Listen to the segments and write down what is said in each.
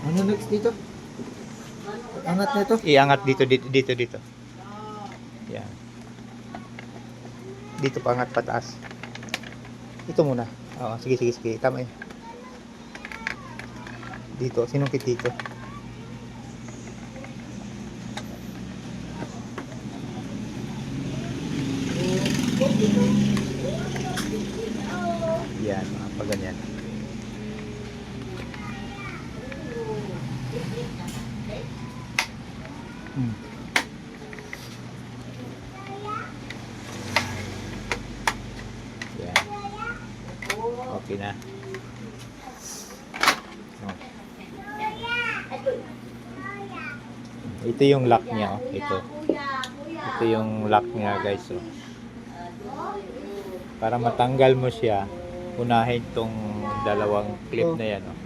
Ano next dito? Angat nito? Iangat dito. Yan. Dito pa angat pataas. Ito muna. Oo, sige. Tama yun. Dito, sinungkit dito. Yan, pag ganyan. Yan. Okay na. Oh. Ito yung lock niya, oh. Ito yung lock niya, guys, oh. Para matanggal mo siya, unahin tong dalawang clip na yan, oh.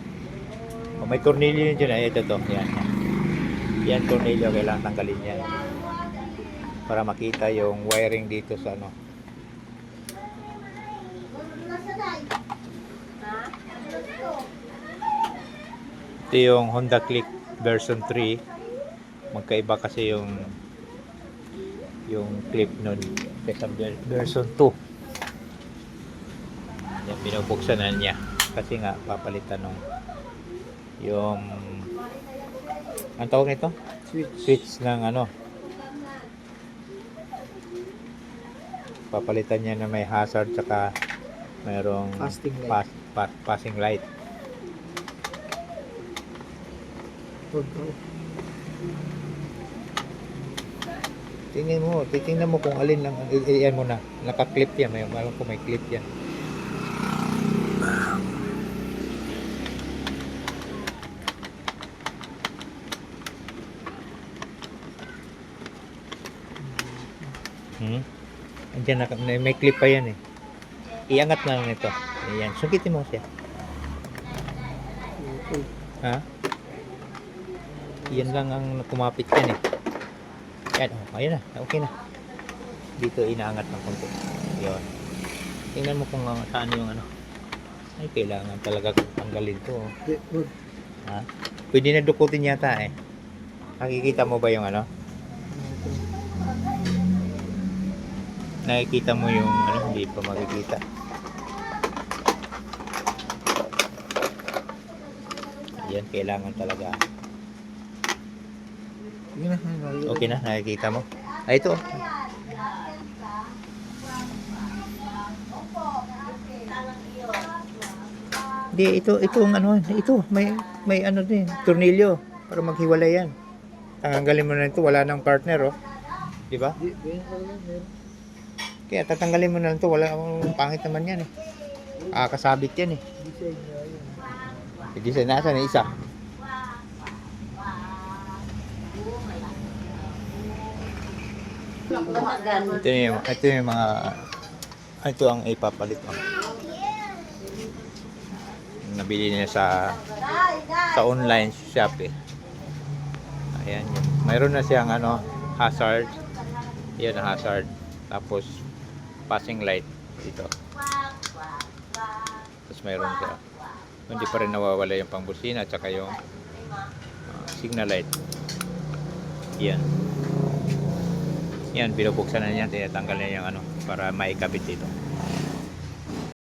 Oh, may tornilyo yun dyan, ito to, yan. Yan tornilyo, kailangan tanggalin yan para makita yung wiring dito sa ano. Ito yung Honda Click version 3. Magkaiba kasi yung clip nun kaysa version 2. Yan, binubuksan na niya kasi nga papalitan ng yung ang tawag nito? Switch ng ano. Papalitan niya na may hazard tsaka mayroong passing light. Titingnan mo kung alin lang. Iyan mo na. Naka-clip yan. Alam ko may clip yan. Andiyan may clip pa yan eh. Iangat na lang ito. Ayan. Sukitin mo siya. Ha? Yan lang ang kumapit yan eh. Yan. Oh, ayun na. Okay na. Dito inaangat ng konti. Yun. Tingnan mo kung saan yung ano. Ay, kailangan talaga tanggalin to. Ha? Pwede na dukutin yata eh. Nakikita mo ba yung ano? Nakikita mo yung ano, hindi pa makikita. Yan, kailangan talaga. Okay na, nakikita mo. Ay, ito. Hindi, ito ang ano, ito, may ano din, tornilyo para maghiwalay yan. Tanggalin mo na ito, wala nang partner, oh. Di ba? Kaya tatanggalin mo na lang ito, wala, pangit naman yan eh. Kasabit yan eh. Design nasa na isa. Ito yung mga, ito ang ipapalit mo. Nabili niya sa online shop eh. Ayan yun. Mayroon na siyang ano, hazard. Yan ang hazard. Tapos passing light dito. Tapos mayroon siya. Hindi pa rin nawawala yung pangbusina at saka yung signal light. Yan. Yan, binubuksan na niya, tinatanggal na yung ano para maikabit dito.